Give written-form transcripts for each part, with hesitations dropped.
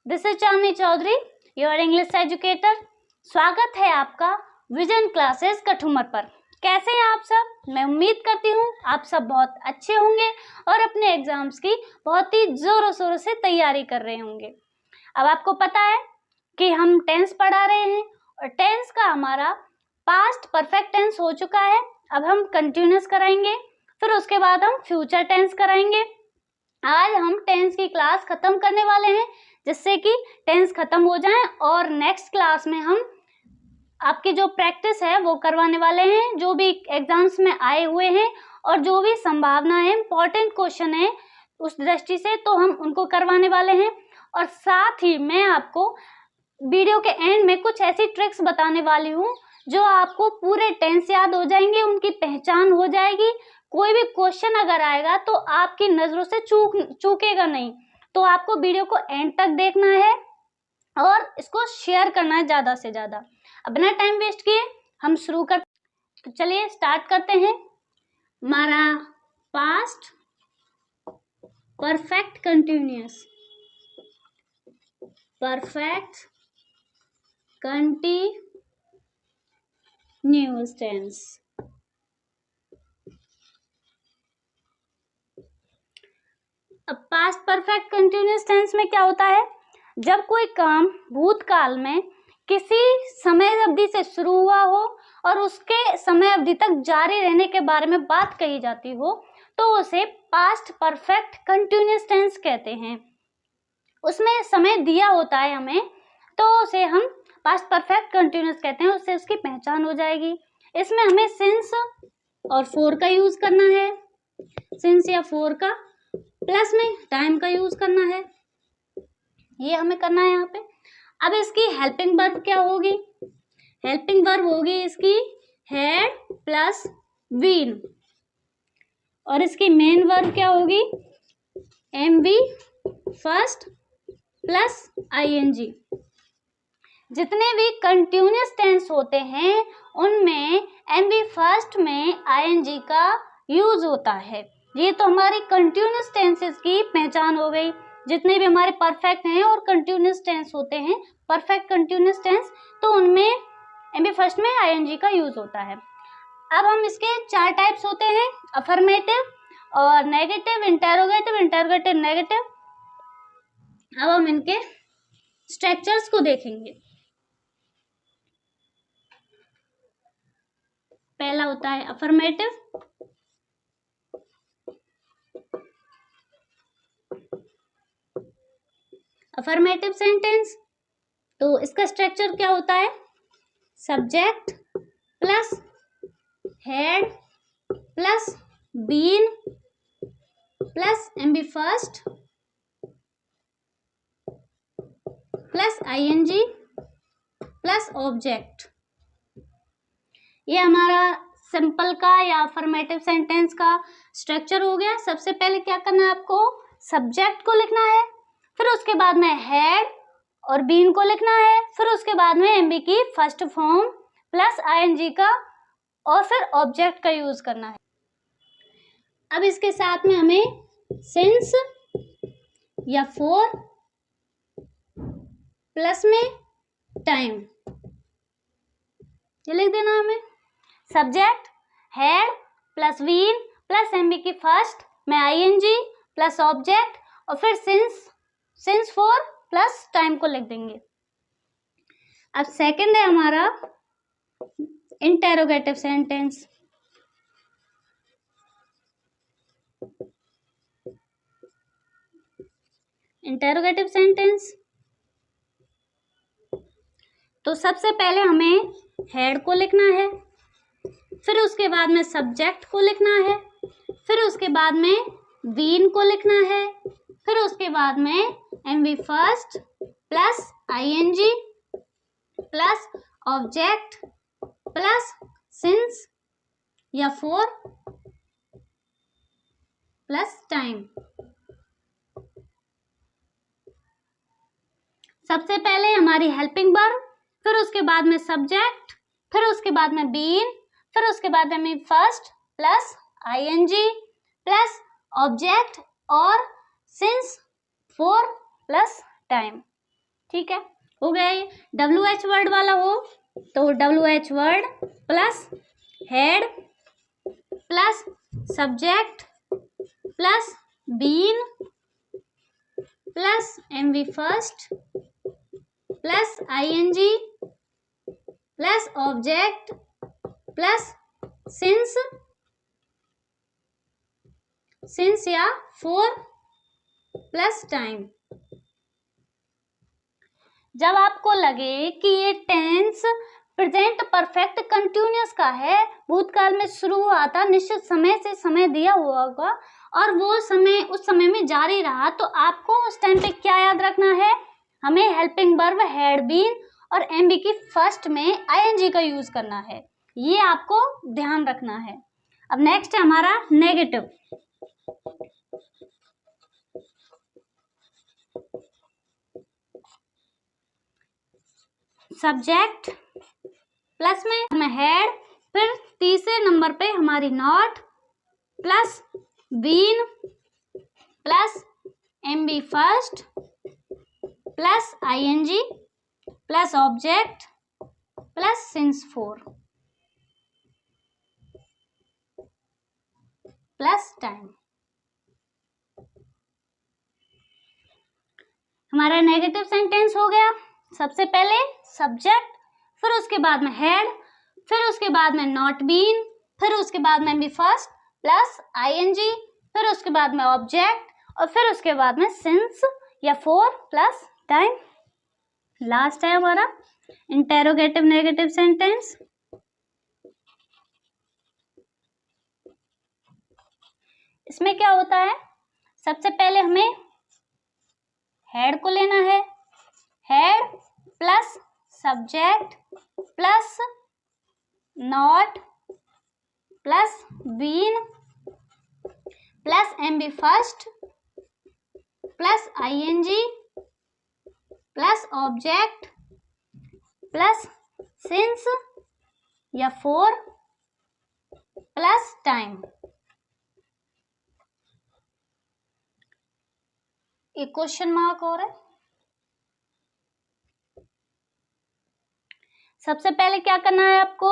This is Chandni Chaudhary, your English educator. स्वागत है आपका विजन क्लासेस कठुमर पर। कैसे हैं आप सब? मैं उम्मीद करती हूँ आप सब बहुत अच्छे होंगे और अपने एग्जाम्स की बहुत ही जोरों शोरों से तैयारी कर रहे होंगे। अब आपको पता है कि हम टेंस पढ़ा रहे हैं और टेंस का हमारा पास्ट परफेक्ट टेंस हो चुका है। अब हम कंटिन्यूस कराएंगे, फिर उसके बाद हम फ्यूचर टेंस कराएंगे। आज हम टेंस की क्लास खत्म करने वाले हैं, जिससे कि टेंस खत्म हो जाए और नेक्स्ट क्लास में हम आपकी जो प्रैक्टिस है वो करवाने वाले हैं, जो भी एग्जाम्स में आए हुए हैं और जो भी संभावना है, इंपॉर्टेंट क्वेश्चन है उस दृष्टि से, तो हम उनको करवाने वाले हैं। और साथ ही मैं आपको वीडियो के एंड में कुछ ऐसी ट्रिक्स बताने वाली हूँ जो आपको पूरे टेंस याद हो जाएंगे, उनकी पहचान हो जाएगी। कोई भी क्वेश्चन अगर आएगा तो आपकी नजरों से चूकेगा नहीं। तो आपको वीडियो को एंड तक देखना है और इसको शेयर करना है ज्यादा से ज्यादा। अब बिना टाइम वेस्ट किए हम शुरू कर, तो चलिए स्टार्ट करते हैं। हमारा past perfect continuous, perfect continuous tense. अब पास्ट परफेक्ट कंटिन्यूअस टेंस में क्या होता है? जब कोई काम भूतकाल में किसी समय अवधि से शुरू हुआ हो और उसके समय अवधि तक जारी रहने के बारे में बात कही जाती हो, तो उसे पास्ट परफेक्ट कंटिन्यूअस टेंस कहते हैं। उसमें समय दिया होता है हमें, तो उसे हम पास्ट परफेक्ट कंटिन्यूअस कहते हैं। उससे उसकी पहचान हो जाएगी। इसमें हमें सिंस और फोर का यूज करना है, सिंस या फोर का, प्लस में टाइम का यूज करना है, ये हमें करना है यहाँ पे। अब इसकी हेल्पिंग वर्ब क्या होगी? हेल्पिंग वर्ब होगी इसकी हैड प्लस बीन, और इसकी मेन वर्ब क्या होगी? M B first plus I N G. जितने भी कंटिन्यूअस टेंस होते हैं उनमें एम बी फर्स्ट में आईएनजी का यूज होता है। ये तो हमारी कंटिन्यूअस टेंसेस की पहचान हो गई। जितने भी हमारे परफेक्ट हैं और कंटिन्यूअस टेंस होते हैं, परफेक्ट कंटिन्यूअस टेंस, तो उनमें एमबी फर्स्ट में आईएनजी का यूज होता है। अब हम इसके चार टाइप्स होते हैं, अफर्मेटिव और नेगेटिव, इंटेरोगेटिव, इंटेरोगेटिव नेगेटिव। अब हम इनके स्ट्रक्चर्स को देखेंगे। पहला होता है अफर्मेटिव। अफर्मेटिव सेंटेंस, तो इसका स्ट्रक्चर क्या होता है? Subject plus had plus been plus MB first plus ING plus object. ये हमारा सिंपल का या अफर्मेटिव सेंटेंस का स्ट्रक्चर हो गया। सबसे पहले क्या करना है आपको? सब्जेक्ट को लिखना है, फिर उसके बाद में हैड और बीन को लिखना है, फिर उसके बाद में एमबी की फर्स्ट फॉर्म प्लस आईएनजी का, और फिर ऑब्जेक्ट का यूज करना है। अब इसके साथ में हमें सिंस या फोर प्लस में टाइम, ये लिख देना हमें। Subject had plus been plus MB की फर्स्ट में आईएनजी प्लस ऑब्जेक्ट, और फिर सिंस फोर प्लस टाइम को लिख देंगे। अब सेकंड है हमारा इंटेरोगेटिव सेंटेंस। इंटेरोगेटिव सेंटेंस, तो सबसे पहले हमें हेड को लिखना है, फिर उसके बाद में सब्जेक्ट को लिखना है, फिर उसके बाद में बीन को लिखना है, फिर उसके बाद में MB first plus ING plus object plus since या फोर प्लस टाइम। सबसे पहले हमारी हेल्पिंग वर्ब, फिर उसके बाद में सब्जेक्ट, फिर उसके बाद में बीन, फिर उसके बाद में first plus ING plus object और सिंस फोर प्लस टाइम। ठीक है, हो गया ये। WH वर्ड वाला हो तो WH word plus head plus subject plus been plus MV first plus ING plus object plus since या फॉर प्लस टाइम। जब आपको लगे कि ये टेंस प्रेजेंट परफेक्ट कंटिन्यूअस का है, भूतकाल में शुरू हुआ था, निश्चित समय से समय दिया हुआ होगा और वो समय उस समय में जारी रहा, तो आपको उस टाइम पे क्या याद रखना है, हमें हेल्पिंग वर्ब हैड बीन और MB की फर्स्ट में ING का यूज करना है, ये आपको ध्यान रखना है। अब नेक्स्ट है हमारा नेगेटिव। सब्जेक्ट प्लस में हेड, फिर तीसरे नंबर पे हमारी not plus been plus MB first plus ING plus object plus since for plus time. हमारा नेगेटिव सेंटेंस हो गया, सबसे पहले सब्जेक्ट, फिर उसके बाद में हेड, फिर उसके बाद में नॉट बीन, फिर उसके बाद में MB फर्स्ट प्लस ING, फिर उसके बाद में ऑब्जेक्ट और फिर उसके बाद में सिंस या फॉर प्लस टाइम। लास्ट है हमारा इंटेरोगेटिव नेगेटिव सेंटेंस। इसमें क्या होता है, सबसे पहले हमें हेड को लेना है, head plus subject plus not plus been plus MB first plus ING plus object plus since या फॉर प्लस टाइम। एक क्वेश्चन मार्क और है। सबसे पहले क्या करना है आपको,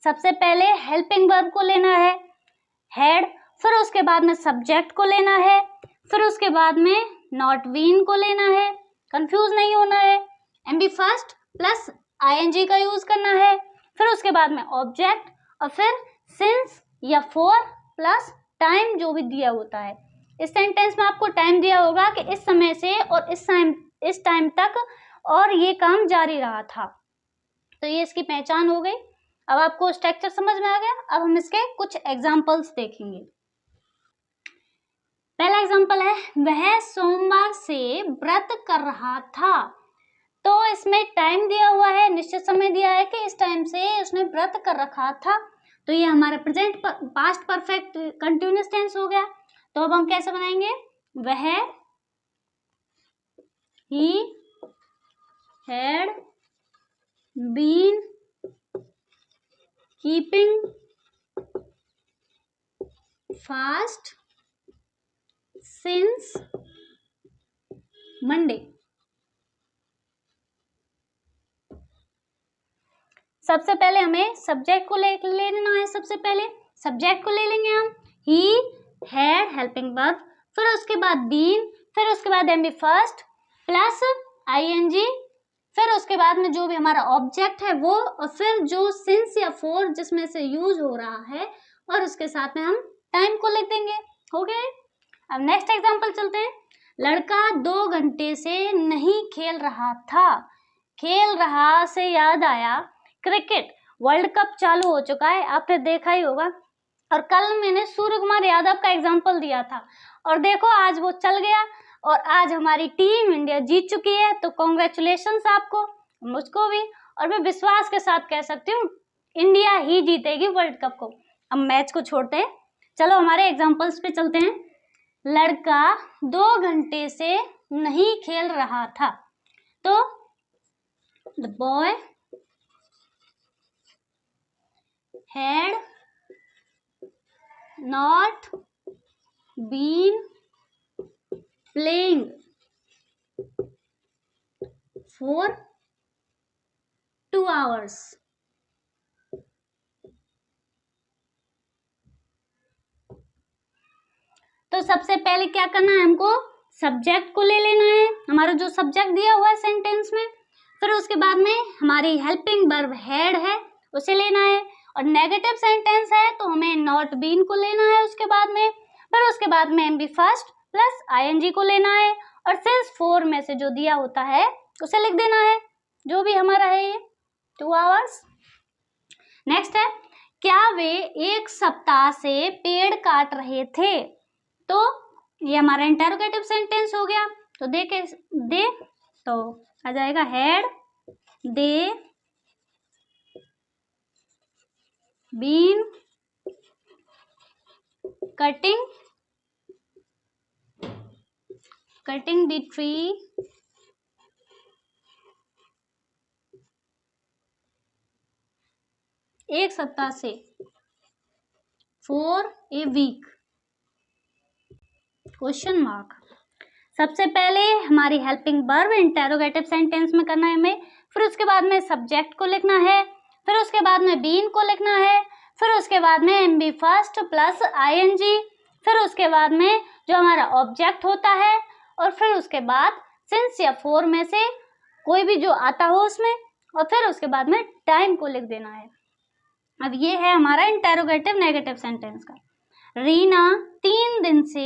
सबसे पहले हेल्पिंग वर्ब को लेना है हेड, फिर उसके बाद में सब्जेक्ट को लेना है, फिर उसके बाद में नॉट बीन को लेना है, कंफ्यूज नहीं होना है, MB फर्स्ट प्लस ING का यूज करना है, फिर उसके बाद में ऑब्जेक्ट और फिर सिंस या फॉर प्लस टाइम जो भी दिया होता है। इस सेंटेंस में आपको टाइम दिया होगा कि इस समय से और इस टाइम तक और ये काम जारी रहा था, तो ये इसकी पहचान हो गई। अब आपको स्ट्रक्चर समझ में आ गया। अब हम इसके कुछ एग्जांपल्स देखेंगे। पहला एग्जांपल है, वह सोमवार से व्रत कर रहा था। तो इसमें टाइम दिया हुआ है, निश्चित समय दिया है कि इस टाइम से उसने व्रत कर रखा था, तो ये हमारा present past perfect continuous tense हो गया। तो अब हम कैसे बनाएंगे, वह he had been keeping fast since Monday. सबसे पहले हमें सब्जेक्ट को ले लेना है, सबसे पहले सब्जेक्ट को ले लेंगे हम, ही हैड हेल्पिंग वर्ब, फिर उसके बाद बीन, फिर उसके बाद MB फर्स्ट प्लस ING, फिर उसके बाद में जो भी हमारा ऑब्जेक्ट है वो, और फिर जो सिंस या फॉर जिसमें से यूज हो रहा है, और उसके साथ में हम टाइम को लिख देंगे। हो गए। अब नेक्स्ट एग्जांपल चलते हैं। लड़का 2 घंटे से नहीं खेल रहा था। खेल रहा से याद आया, क्रिकेट वर्ल्ड कप चालू हो चुका है, आपने देखा ही होगा, और कल मैंने सूर्य कुमार यादव का एग्जाम्पल दिया था, और देखो आज वो चल गया और आज हमारी टीम इंडिया जीत चुकी है। तो कॉन्ग्रेचुलेशंस आपको, मुझको भी, और मैं विश्वास के साथ कह सकती हूँ इंडिया ही जीतेगी वर्ल्ड कप को। अब मैच को छोड़ते हैं, चलो हमारे एग्जाम्पल्स पे चलते हैं। लड़का 2 घंटे से नहीं खेल रहा था, तो the boy had not been playing for 2 hours। तो सबसे पहले क्या करना है, हमको सब्जेक्ट को ले लेना है, हमारा जो सब्जेक्ट दिया हुआ है सेंटेंस में। फिर उसके बाद में हमारी हेल्पिंग वर्ब हैड है, उसे लेना है। और नेगेटिव सेंटेंस है तो हमें नॉट बीन को लेना है उसके बाद में। फिर उसके बाद में M B first plus ING को लेना है। और सिंस 4 में से जो दिया होता है उसे लिख देना है, जो भी हमारा है ये 2 आवर्स। नेक्स्ट है, क्या वे 1 सप्ताह से पेड़ काट रहे थे? तो ये हमारा इंटेरोगेटिव सेंटेंस हो गया। तो दे तो आ जाएगा had they been cutting the tree एक सप्ताह से, for a week, question mark. सबसे पहले हमारी हेल्पिंग वर्ब इंटेरोगेटिव सेंटेंस में करना है हमें। फिर उसके बाद में सब्जेक्ट को लिखना है। फिर उसके बाद में बीन को लिखना है। फिर उसके बाद में M B first plus ING. फिर उसके बाद में जो हमारा ऑब्जेक्ट होता है। और फिर उसके बाद सिंस या फॉर में से कोई भी जो आता हो उसमें। और फिर उसके बाद में टाइम को लिख देना है। अब ये है हमारा इंटेरोगेटिव नेगेटिव सेंटेंस का। रीना 3 दिन से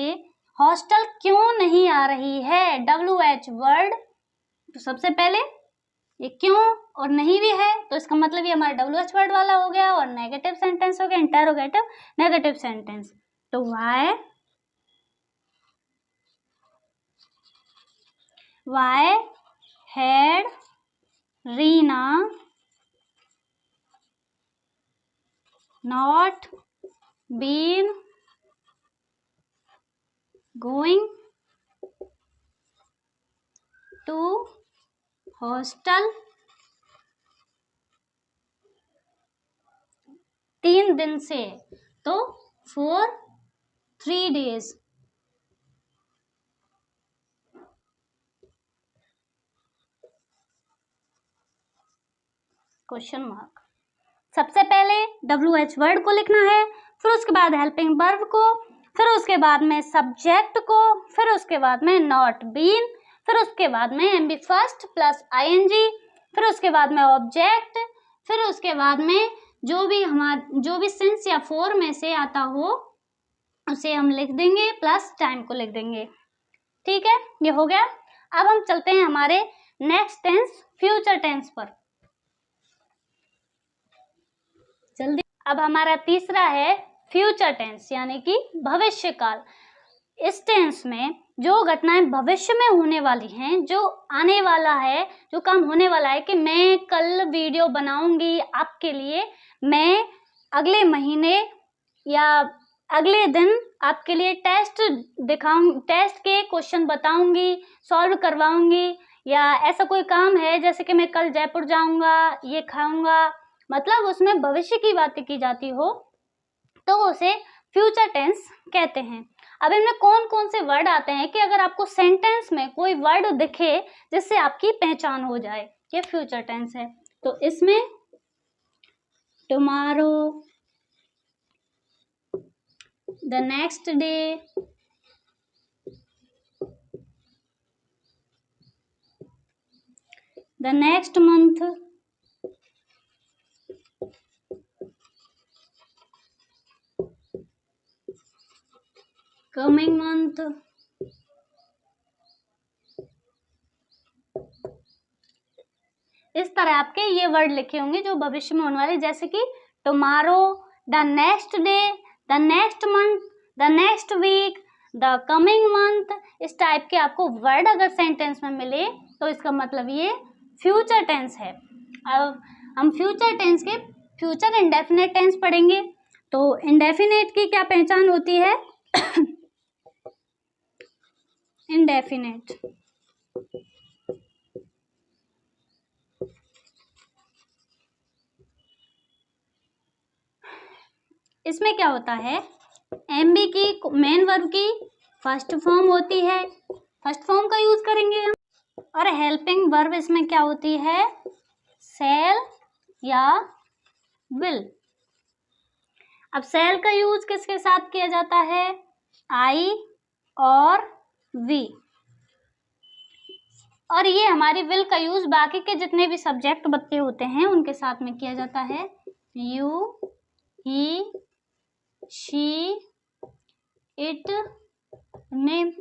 हॉस्टल क्यों नहीं आ रही है? WH word. तो सबसे पहले ये क्यों और नहीं भी है, तो इसका मतलब ये हमारा WH वर्ड वाला हो गया और नेगेटिव सेंटेंस हो गया, इंटेरोगेटिव नेगेटिव सेंटेंस। तो why had Reena not been going to hostel 3 दिन से, तो फॉर 3 days। Question mark. सबसे पहले WH वर्ड को लिखना है। फिर उसके बाद हेल्पिंग वर्ब को। फिर उसके बाद में सब्जेक्ट को। फिर उसके बाद में नॉट बीन। फिर उसके बाद में M B first plus ING. फिर उसके बाद में ऑब्जेक्ट। फिर उसके बाद में जो भी सिंस या फॉर में से आता हो उसे हम लिख देंगे, प्लस टाइम को लिख देंगे। ठीक है, ये हो गया। अब हम चलते हैं हमारे नेक्स्ट टेंस फ्यूचर टेंस पर जल्दी। अब हमारा तीसरा है फ्यूचर टेंस, यानी कि भविष्य काल। इस टेंस में जो घटनाएं भविष्य में होने वाली हैं, जो आने वाला है, जो काम होने वाला है, कि मैं कल वीडियो बनाऊंगी आपके लिए, मैं अगले महीने या अगले दिन आपके लिए टेस्ट के क्वेश्चन बताऊंगी, सॉल्व करवाऊंगी, या ऐसा कोई काम है जैसे कि मैं कल जयपुर जाऊंगा, ये खाऊंगा, मतलब उसमें भविष्य की बातें की जाती हो, तो उसे फ्यूचर टेंस कहते हैं। अब इनमें कौन कौन से वर्ड आते हैं कि अगर आपको सेंटेंस में कोई वर्ड दिखे जिससे आपकी पहचान हो जाए, ये फ्यूचर टेंस है। तो इसमें tomorrow, the next day, the next month, coming month, इस तरह आपके ये वर्ड लिखे होंगे जो भविष्य में होने वाले, जैसे कि tomorrow, the next day, the next month, the next week, the coming month. इस टाइप के आपको वर्ड अगर सेंटेंस में मिले तो इसका मतलब ये फ्यूचर टेंस है। अब हम फ्यूचर टेंस के फ्यूचर इंडेफिनिट टेंस पढ़ेंगे। तो इंडेफिनिट की क्या पहचान होती है? इंडेफिनिट, इसमें क्या होता है, एमबी की मेन वर्ब की फर्स्ट फॉर्म होती है, फर्स्ट फॉर्म का यूज करेंगे हम, और हेल्पिंग वर्ब इसमें क्या होती है, शैल या विल। अब शैल का यूज किसके साथ किया जाता है, आई और वी, और ये हमारी विल का यूज बाकी के जितने भी सब्जेक्ट बच्चे होते हैं उनके साथ में किया जाता है, you, he, she, it, name.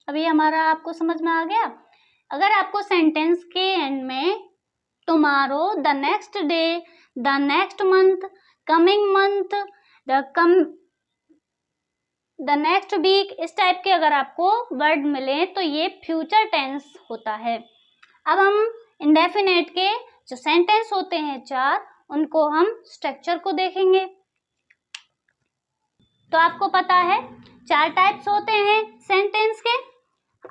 अभी हमारा आपको समझ में आ गया। अगर आपको सेंटेंस के एंड में tomorrow, the next day, the next month, coming month, the next week, इस टाइप के अगर आपको वर्ड मिले तो ये फ्यूचर टेंस होता है। अब हम इंडेफिनेट के जो सेंटेंस होते हैं 4, उनको हम स्ट्रक्चर को देखेंगे। तो आपको पता है 4 टाइप्स होते हैं सेंटेंस के,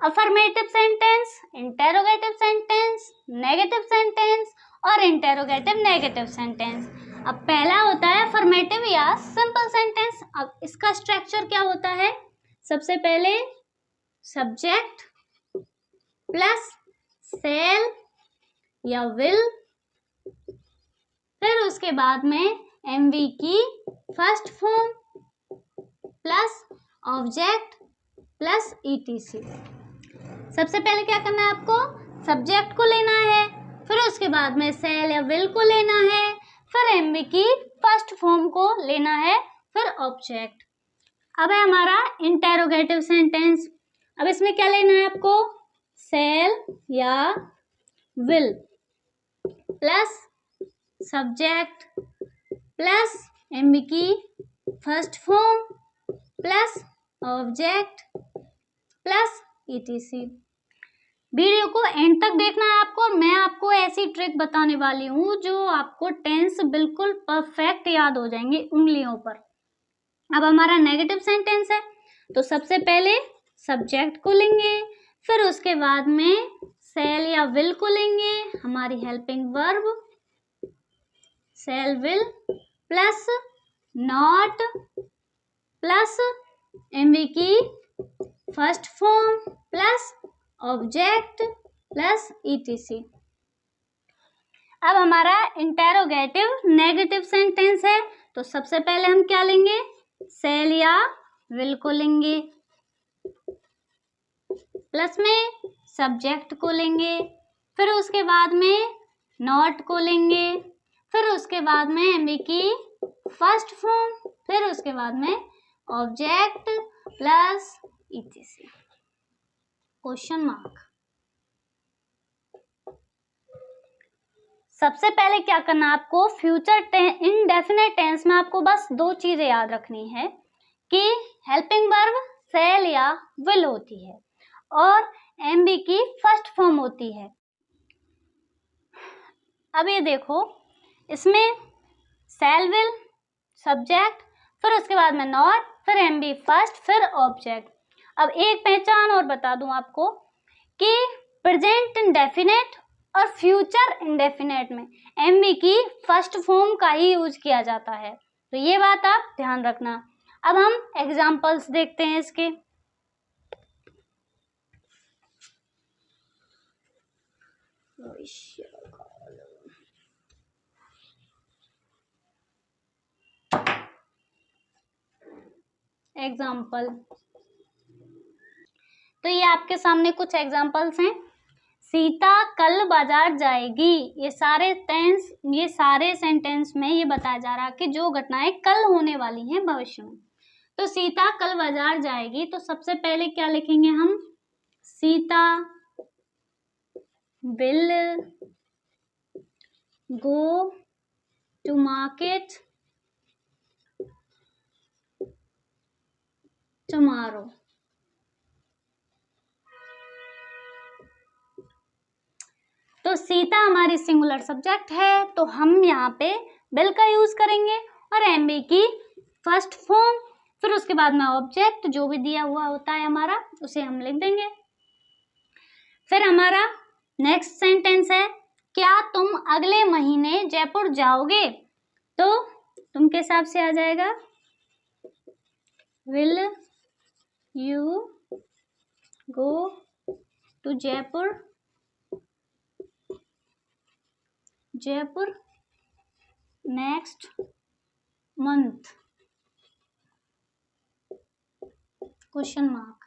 affirmative sentence, interrogative sentence, negative sentence और इंटेरोगेटिव नेगेटिव सेंटेंस। अब पहला होता है अफर्मेटिव या सिंपल सेंटेंस। अब इसका स्ट्रक्चर क्या होता है, सबसे पहले सब्जेक्ट प्लस शैल या विल, फिर उसके बाद में एमवी की first form plus object plus etc. सबसे पहले क्या करना है आपको, सब्जेक्ट को लेना है, फिर उसके बाद में शैल या विल को लेना है, फिर एमवी की फर्स्ट फॉर्म को लेना है, फिर ऑब्जेक्ट। अब है हमारा इंटेरोगेटिव सेंटेंस। अब इसमें क्या लेना है आपको, शैल या will plus subject plus MV की first form plus object plus etc. Video को एंड तक देखना है आपको, और मैं आपको ऐसी ट्रिक बताने वाली हूँ जो आपको टेंस बिल्कुल परफेक्ट याद हो जाएंगे उंगलियों पर। अब हमारा नेगेटिव सेंटेंस है, तो सबसे पहले सब्जेक्ट को लेंगे, फिर उसके बाद में शैल या विल को लेंगे, हमारी helping verb shall will plus not plus MV की first form plus object plus etc. अब हमारा इंटेरोगेटिव नेगेटिव सेंटेंस है, तो सबसे पहले हम क्या लेंगे, शैल या विल को लेंगे, प्लस में सब्जेक्ट को लेंगे, फिर उसके बाद में नॉट को लेंगे, फिर उसके बाद में एमवी की फर्स्ट फॉर्म, फिर उसके बाद में object plus etc. Question mark. सबसे पहले क्या करना है आपको, फ्यूचर इनडेफिनेट टेंस में आपको बस 2 चीजें याद रखनी है कि हेल्पिंग वर्ब शैल या विल होती है और एमवी की फर्स्ट फॉर्म होती है। अब ये देखो, इसमें शैल विल सब्जेक्ट, फिर उसके बाद में नॉट, फिर एमवी फर्स्ट, फिर ऑब्जेक्ट। अब एक पहचान और बता दूं आपको कि प्रेजेंट इंडेफिनेट और फ्यूचर इंडेफिनेट में एमवी की फर्स्ट फॉर्म का ही यूज किया जाता है, तो ये बात आप ध्यान रखना। अब हम एग्जांपल्स देखते हैं इसके। एग्जाम्पल, तो ये आपके सामने कुछ एग्जाम्पल्स हैं। सीता कल बाजार जाएगी, ये सारे सेंटेंस में ये बताया जा रहा है कि जो घटनाएं कल होने वाली हैं भविष्य में। तो सीता कल बाजार जाएगी, तो सबसे पहले क्या लिखेंगे हम, Sita will go to market tomorrow. तो सीता हमारी सिंगुलर सब्जेक्ट है, तो हम यहाँ पे विल का यूज करेंगे और एमवी की फर्स्ट फॉर्म, फिर उसके बाद में ऑब्जेक्ट जो भी दिया हुआ होता है हमारा उसे हम लिख देंगे। फिर हमारा नेक्स्ट सेंटेंस है, क्या तुम अगले महीने जयपुर जाओगे, तो तुम के हिसाब से आ जाएगा will you go to Jaipur next month? Question mark.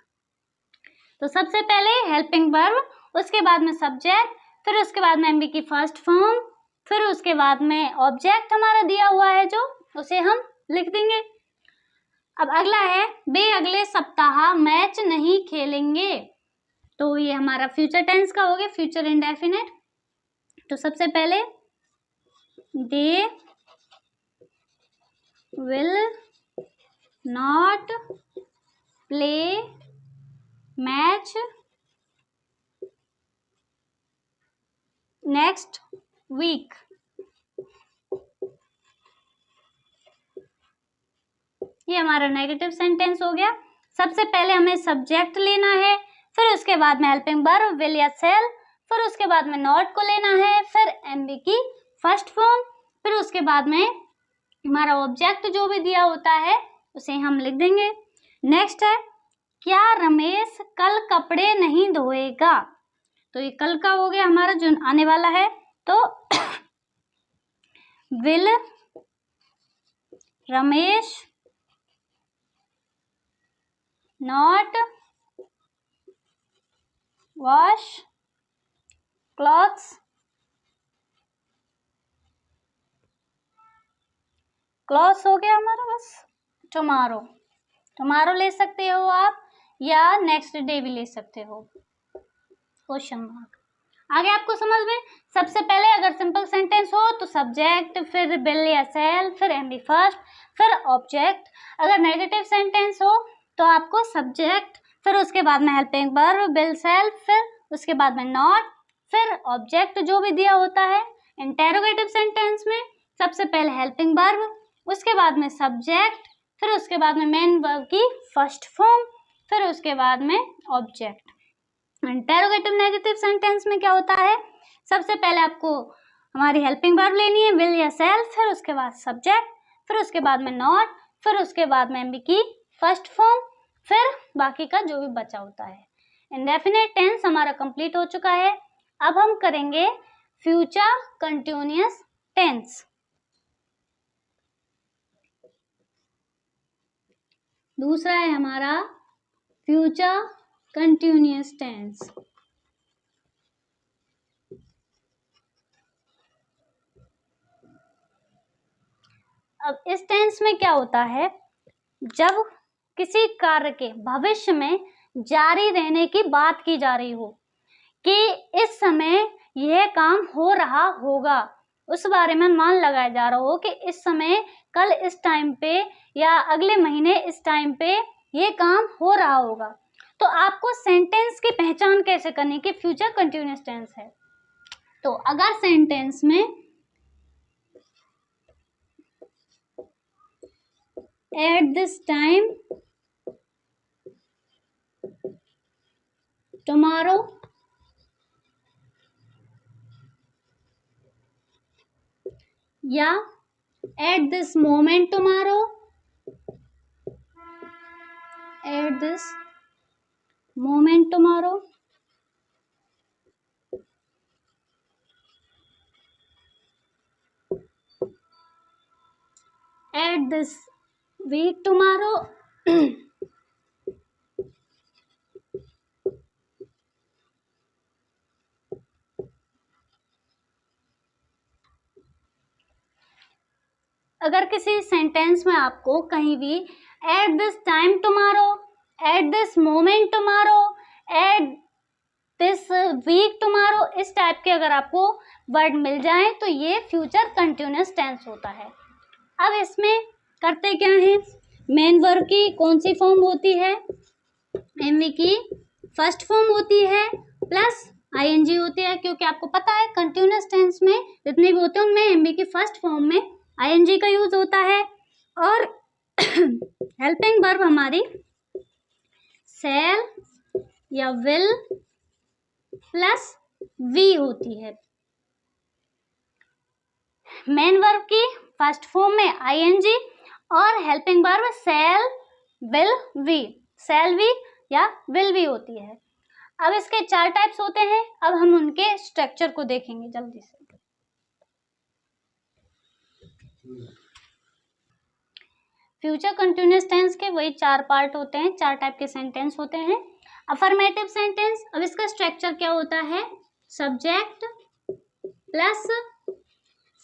तो सबसे पहले हेल्पिंग वर्ब, उसके बाद में सब्जेक्ट, फिर उसके बाद में एमबी की फर्स्ट फॉर्म, फिर उसके बाद में ऑब्जेक्ट हमारा दिया हुआ है जो उसे हम लिख देंगे। अब अगला है वे अगले सप्ताह मैच नहीं खेलेंगे। तो ये हमारा फ्यूचर टेंस का हो गया, फ्यूचर इंडेफिनिट। तो सबसे पहले they will not play match next week. ये हमारा नेगेटिव सेंटेंस हो गया। सबसे पहले हमें सब्जेक्ट लेना है, फिर उसके बाद में हेल्पिंग वर्ब विल या सेल, फिर उसके बाद में नॉट को लेना है, फिर एमबी की फर्स्ट फॉर्म, फिर उसके बाद में हमारा ऑब्जेक्ट जो भी दिया होता है उसे हम लिख देंगे। नेक्स्ट है क्या रमेश कल कपड़े नहीं धोएगा। तो ये कल का हो गया हमारा जो आने वाला है। तो will Ramesh not wash clothes हो गया हमारा बस टुमारो। टुमारो ले सकते हो आप या नेक्स्ट डे भी ले सकते हो। Question mark. आगे आपको समझ में सबसे पहले अगर सिंपल सेंटेंस हो तो सब्जेक्ट, फिर विल या सेल, फिर एमबी फर्स्ट, फिर ऑब्जेक्ट। अगर नेगेटिव सेंटेंस हो तो आपको सब्जेक्ट, फिर उसके बाद में हेल्पिंग वर्ब विल सेल, फिर उसके बाद में नॉट, फिर ऑब्जेक्ट जो भी दिया होता है। इंटेरोगेटिव सेंटेंस में सबसे पहले हेल्पिंग वर्ब, उसके बाद में सब्जेक्ट, फिर उसके बाद में मेन वर्ब की फर्स्ट फॉर्म, फिर उसके बाद में ऑब्जेक्ट। इंटेरोगेटिव नेगेटिव सेंटेंस में क्या होता है, सबसे पहले आपको हमारी हेल्पिंग वर्ब लेनी है विल या सेल, फिर उसके बाद सब्जेक्ट, फिर उसके बाद में नॉट, फिर उसके बाद में एमबी की फर्स्ट फॉर्म, फिर बाकी का जो भी बचा होता है। इंडेफिनिट टेंस हमारा कंप्लीट हो चुका है। अब हम करेंगे फ्यूचर कंटिन्यूअस टेंस। दूसरा है हमारा फ्यूचर कंटिन्यूअस टेंस। अब इस टेंस में क्या होता है, जब किसी कार्य के भविष्य में जारी रहने की बात की जा रही हो कि इस समय यह काम हो रहा होगा, उस बारे में मान लगाया जा रहा हो कि इस समय कल इस टाइम पे या अगले महीने इस टाइम पे ये काम हो रहा होगा, तो आपको सेंटेंस की पहचान कैसे करनी कि फ्यूचर कंटिन्यूअस टेंस है। तो अगर सेंटेंस में एट दिस टाइम टुमारो या at this moment tomorrow, at this moment tomorrow, at this week tomorrow, अगर किसी सेंटेंस में आपको कहीं भी at this time tomorrow, at this moment tomorrow, at this week tomorrow, इस टाइप के अगर आपको वर्ड मिल जाए तो ये फ्यूचर कंटिन्यूअस टेंस होता है। अब इसमें करते क्या है, मेन वर्ब की कौन सी फॉर्म होती है, एमवी की फर्स्ट फॉर्म होती है प्लस आईएनजी होती है, क्योंकि आपको पता है कंटिन्यूअस टेंस में जितने भी होते हैं उनमें एमवी की फर्स्ट फॉर्म में आईएनजी का यूज होता है। और हेल्पिंग वर्ब हमारी सेल या विल प्लस वी होती है। मेन वर्ब की फर्स्ट फॉर्म में आईएनजी और helping verb shall will be, shall be या विल वी होती है। अब इसके 4 टाइप्स होते हैं। अब हम उनके स्ट्रक्चर को देखेंगे जल्दी से। फ्यूचर कंटिन्यूअस टेंस के वही 4 पार्ट होते हैं, 4 टाइप के सेंटेंस होते हैं। अफर्मेटिव सेंटेंस, अब इसका स्ट्रक्चर क्या होता है, सब्जेक्ट प्लस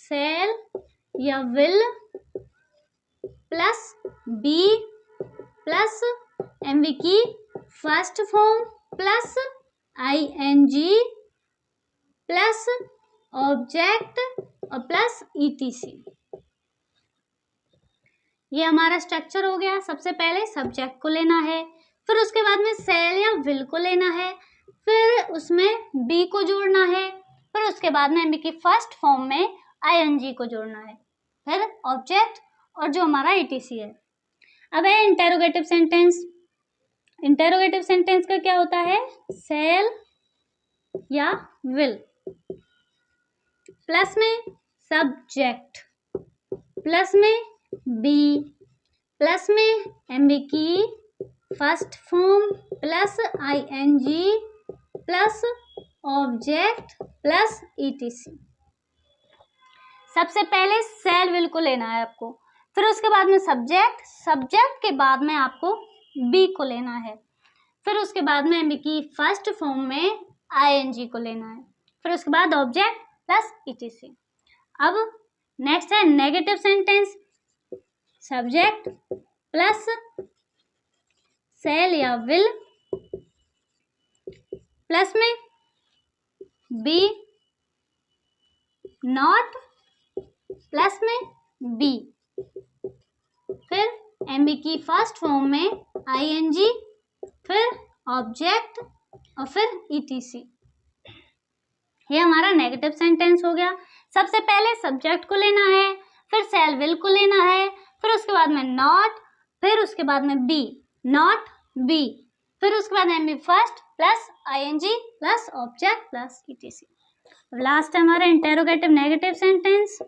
शैल या will plus be plus MV की first form plus ING plus object और प्लस ईटीसी। ये हमारा स्ट्रक्चर हो गया। सबसे पहले सब्जेक्ट को लेना है, फिर उसके बाद में शैल या विल को लेना है, फिर उसमें बी को जोड़ना है, फिर उसके बाद में एमवी की फर्स्ट फॉर्म में आईएनजी को जोड़ना है, फिर ऑब्जेक्ट और जो हमारा ईटीसी है। अब है इंटेरोगेटिव सेंटेंस। इंटेरोगेटिव सेंटेंस का क्या होता है, शैल या विल प्लस में सब्जेक्ट प्लस में बी प्लस में एमवी की first form plus ING plus object plus etc. सबसे पहले शैल विल को लेना है आपको, फिर उसके बाद में सब्जेक्ट, सब्जेक्ट के बाद में आपको बी को लेना है, फिर उसके बाद में एमवी की फर्स्ट फॉर्म में आईएनजी को लेना है, फिर उसके बाद ऑब्जेक्ट प्लस ईटीसी। अब नेक्स्ट है negative sentence. Subject plus shall या विल प्लस में बी नॉट प्लस में बी, फिर एमबी की फर्स्ट फॉर्म में आईएनजी, फिर ऑब्जेक्ट और फिर ईटीसी। ये हमारा नेगेटिव सेंटेंस हो गया। सबसे पहले सब्जेक्ट को लेना है, फिर शैल विल को लेना है, फिर उसके बाद में नॉट, फिर उसके बाद में बी नॉट बी, फिर उसके बाद MB first plus ING plus object plus etc. Last है हमारा इंटेरोगेटिव नेगेटिव सेंटेंस।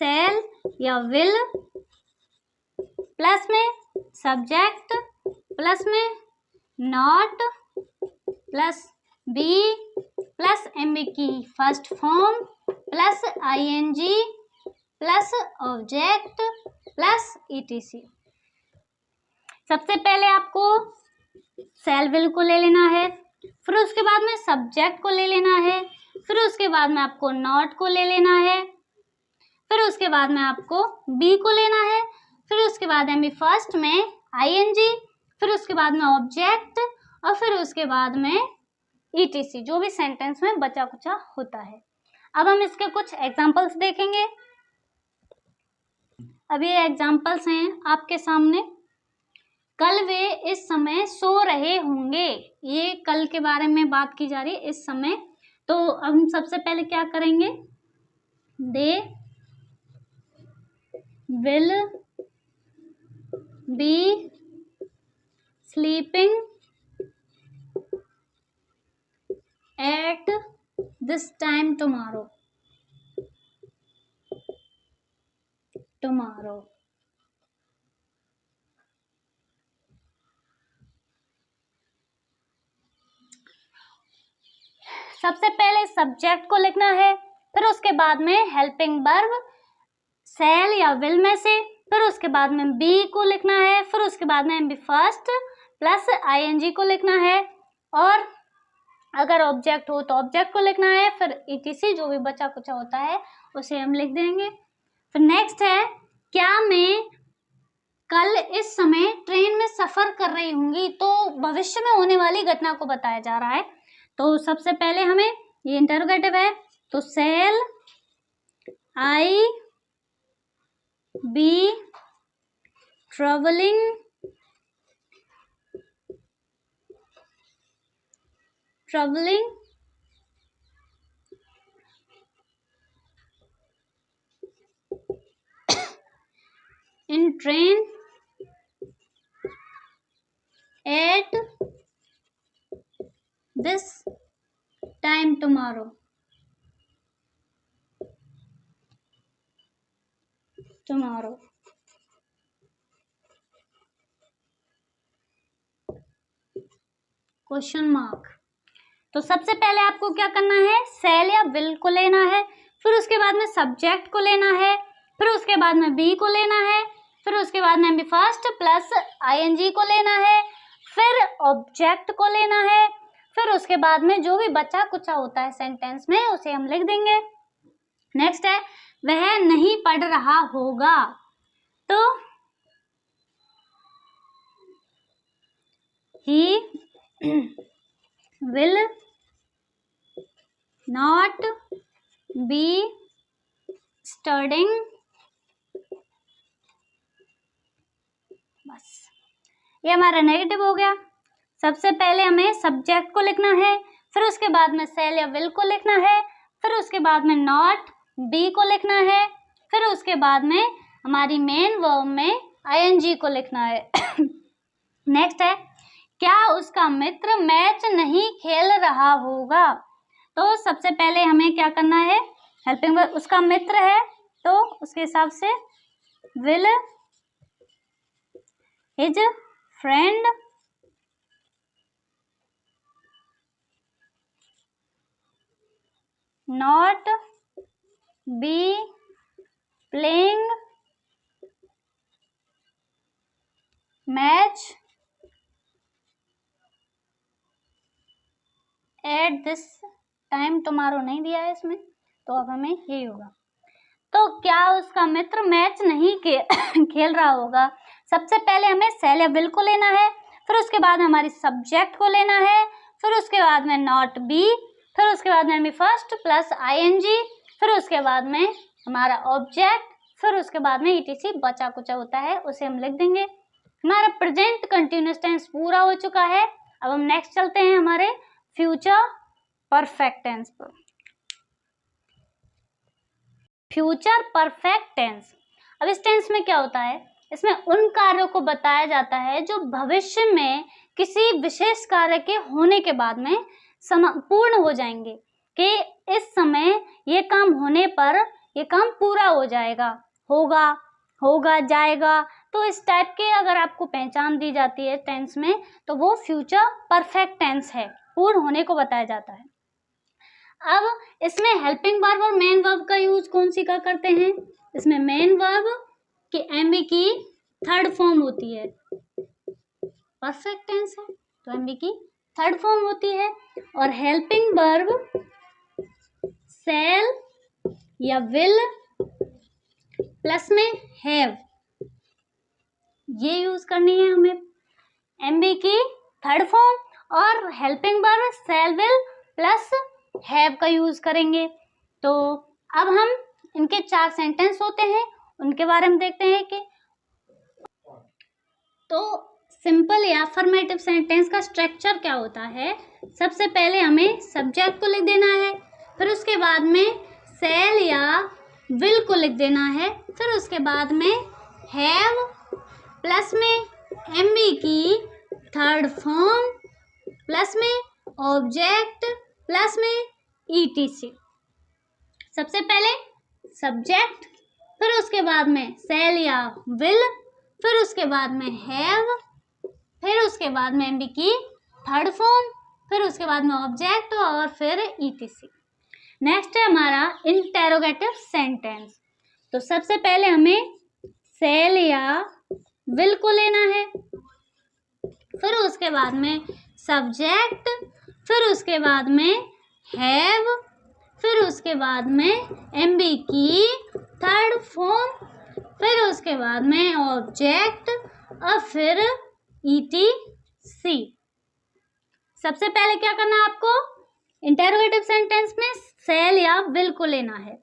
शैल या विल प्लस में सब्जेक्ट प्लस में not plus be plus MB की first form plus ING plus object plus etc. सबसे पहले आपको शैल विल को ले लेना है, फिर उसके बाद में सब्जेक्ट को ले लेना है, फिर उसके बाद में आपको नॉट को ले लेना है, फिर उसके बाद में आपको बी को लेना है, फिर उसके बाद एमबी फर्स्ट में आईएनजी, फिर उसके बाद में ऑब्जेक्ट और फिर उसके बाद में ईटीसी, जो भी सेंटेंस में बचा कुचा होता है। अब हम इसके कुछ एग्जांपल्स देखेंगे। अब ये एग्जांपल्स हैं आपके सामने। कल वे इस समय सो रहे होंगे, ये कल के बारे में बात की जा रही है, इस समय। तो अब हम सबसे पहले क्या करेंगे, they will be sleeping at this time tomorrow. सबसे पहले सब्जेक्ट को लिखना है, फिर उसके बाद में हेल्पिंग वर्ब शैल या विल में से, फिर उसके बाद में बी को लिखना है, फिर उसके बाद में एमबी फर्स्ट प्लस आईएनजी को लिखना है, और अगर ऑब्जेक्ट हो तो ऑब्जेक्ट को लिखना है, फिर ईटीसी जो भी बचा कुचा होता है उसे हम लिख देंगे। फिर नेक्स्ट है, क्या मैं कल इस समय ट्रेन में सफर कर रही होंगी, तो भविष्य में होने वाली घटना को बताया जा रहा है। तो सबसे पहले हमें, ये इंटरोगेटिव है, तो shall I be travelling in train at this time tomorrow। tomorrow। Question mark. तो सबसे पहले आपको क्या करना है, सेल या विल को लेना है, फिर उसके बाद में सब्जेक्ट को लेना है, फिर उसके बाद में बी को लेना है, फिर उसके बाद में बी फर्स्ट प्लस आईएनजी को लेना है, फिर ऑब्जेक्ट को लेना है, फिर उसके बाद में जो भी बचा कुचा होता है सेंटेंस में उसे हम लिख देंगे। नेक्स्ट है वह नहीं पढ़ रहा होगा, तो he will not be studying। बस ये हमारा नेगेटिव हो गया। सबसे पहले हमें सब्जेक्ट को लिखना है, फिर उसके बाद में सेल या विल को लिखना है, फिर उसके बाद में नॉट बी को लिखना है, फिर उसके बाद में हमारी मेन वर्ब में आईएनजी को लिखना है। नेक्स्ट है क्या उसका मित्र मैच नहीं खेल रहा होगा, तो सबसे पहले हमें क्या करना है, हेल्पिंग वर्ब उसका मित्र है तो उसके हिसाब से will his friend not be playing match at this time, tomorrow नहीं दिया है इसमें तो अब हमें यही होगा। तो क्या उसका मित्र मैच नहीं खेल रहा होगा, सबसे पहले हमें सेल या विल को लेना है, फिर उसके बाद में हमारी सब्जेक्ट को लेना है, फिर उसके बाद में नॉट बी, फिर उसके बाद में बी फर्स्ट प्लस आईएनजी, फिर उसके बाद में हमारा ऑब्जेक्ट, फिर उसके बाद में ईटीसी बचा कुचा होता है उसे हम लिख देंगे। हमारा प्रेजेंट कंटिन्यूअस टेंस पूरा हो चुका है। अब हम नेक्स्ट चलते हैं हमारे फ्यूचर परफेक्ट टेंस पर। फ्यूचर परफेक्ट टेंस, अब इस टेंस में क्या होता है, इसमें उन कार्यों को बताया जाता है जो भविष्य में किसी विशेष कार्य के होने के बाद में पूर्ण हो जाएंगे, कि इस समय ये काम होने पर ये काम पूरा हो जाएगा, होगा जाएगा। तो इस टाइप के अगर आपको पहचान दी जाती है टेंस में तो वो फ्यूचर परफेक्ट टेंस है, पूर्ण होने को बताया जाता है। अब इसमें हेल्पिंग वर्ब और मेन वर्ब का यूज कौन सी का करते हैं, इसमें मेन वर्ब की एमबी की थर्ड फॉर्म होती है, परफेक्ट टेंस है तो एमबी की थर्ड फॉर्म होती है, और हेल्पिंग वर्ब सेल या विल प्लस में हैव, ये यूज करनी है हमें एमबी की थर्ड फॉर्म, और helping verb shall will plus have का यूज करेंगे। तो अब हम इनके 4 सेंटेंस होते हैं उनके बारे में देखते हैं कि तो सिंपल या अफर्मेटिव सेंटेंस का स्ट्रक्चर क्या होता है। सबसे पहले हमें सब्जेक्ट को लिख देना है, फिर उसके बाद में सेल या विल को लिख देना है, फिर उसके बाद में हैव प्लस में एमबी की थर्ड फॉर्म प्लस में ऑब्जेक्ट प्लस में ईटीसी। सबसे पहले सब्जेक्ट, फिर उसके बाद में सेल या विल, फिर उसके बाद में हैव, फिर उसके बाद में एमबी की थर्ड फॉर्म, फिर उसके बाद में ऑब्जेक्ट और फिर ईटीसी। नेक्स्ट है हमारा इंटेरोगेटिव सेंटेंस। तो सबसे पहले हमें सेल या विल को लेना है, फिर उसके बाद में सब्जेक्ट, फिर उसके बाद में हैव, फिर उसके बाद में एमबी की थर्ड फॉर्म, फिर उसके बाद में ऑब्जेक्ट और फिर ईटीसी। सबसे पहले क्या करना है आपको, इंटेरोगेटिव सेंटेंस में सेल या विल को लेना है,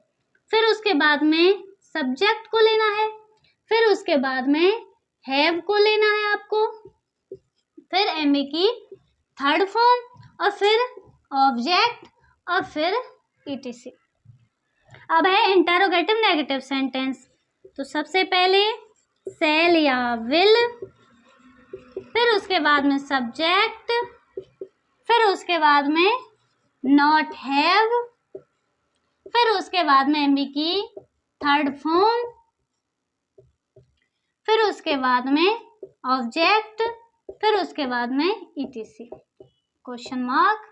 फिर उसके बाद में सब्जेक्ट को लेना है, फिर उसके बाद में हैव को लेना है आपको, फिर एमबी की थर्ड फॉर्म और फिर ऑब्जेक्ट और फिर ईटीसी। अब है इंटेरोगेटिव नेगेटिव सेंटेंस। तो सबसे पहले सेल या विल, फिर उसके बाद में सब्जेक्ट, फिर उसके बाद में नॉट हैव, फिर उसके बाद में एमबी की थर्ड फॉर्म, फिर उसके बाद में ऑब्जेक्ट, फिर उसके बाद में ईटीसी। Question mark.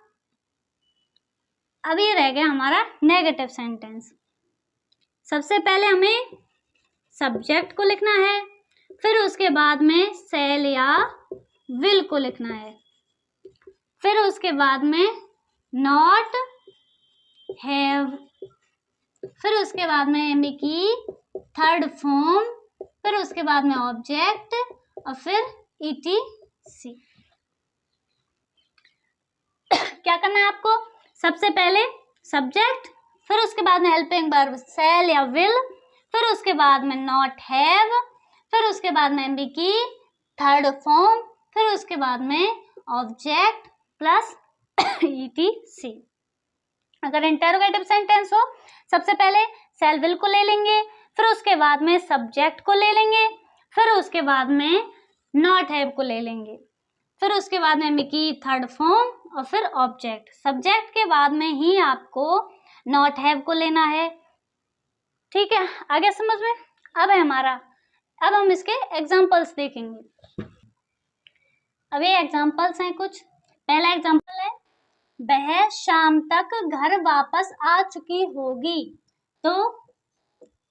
अब ये रह गया हमारा नेगेटिव सेंटेंस। सबसे पहले हमें सब्जेक्ट को लिखना है, फिर उसके बाद में शैल या विल को लिखना है, फिर उसके बाद में नॉट, हैव, फिर उसके बाद में एम की थर्ड फॉर्म, फिर उसके बाद में ऑब्जेक्ट और फिर ईटीसी। क्या करना है आपको? सबसे पहले सब्जेक्ट, फिर उसके बाद में हेल्पिंग वर्ब शैल या विल, फिर उसके बाद में नॉट, हैव, फिर उसके बाद में एम की थर्ड फॉर्म, फिर उसके बाद में ऑब्जेक्ट प्लस ईटीसी। अगर इंटरोगेटिव सेंटेंस हो, सबसे पहले शैल विल को ले लेंगे, फिर उसके बाद में सब्जेक्ट को ले लेंगे, फिर उसके बाद में नॉट हैव को ले लेंगे, फिर उसके बाद में की थर्ड फॉर्म और फिर ऑब्जेक्ट। सब्जेक्ट के बाद में ही आपको नॉट हैव को लेना है। ठीक है, आगे समझ में? अब हम इसके एग्जांपल्स देखेंगे। अब ये एग्जांपल्स हैं कुछ। पहला एग्जांपल है, वह शाम तक घर वापस आ चुकी होगी, तो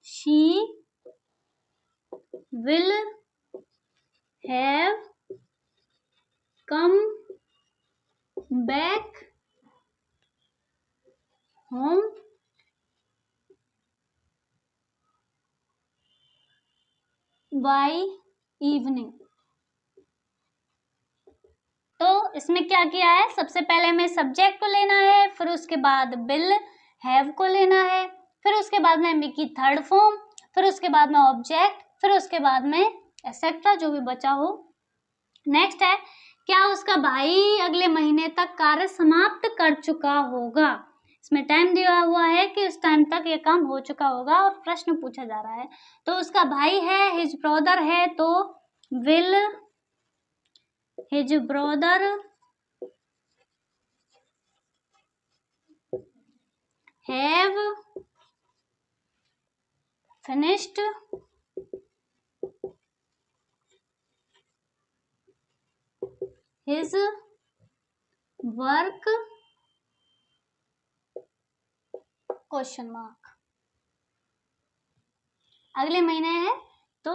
she will have come back home by evening. तो इसमें क्या किया है, सबसे पहले हमें सब्जेक्ट को लेना है, फिर उसके बाद विल हैव को लेना है, फिर उसके बाद में एम की थर्ड फॉर्म, फिर उसके बाद में ऑब्जेक्ट, फिर उसके बाद में एक्सेट्रा जो भी बचा हो। नेक्स्ट है, क्या उसका भाई अगले महीने तक कार्य समाप्त कर चुका होगा। इसमें टाइम दिया हुआ है कि उस टाइम तक ये काम हो चुका होगा और प्रश्न पूछा जा रहा है। तो उसका भाई है, हिज ब्रदर है, तो will his brother have finished his work? Question mark. अगले महीने है तो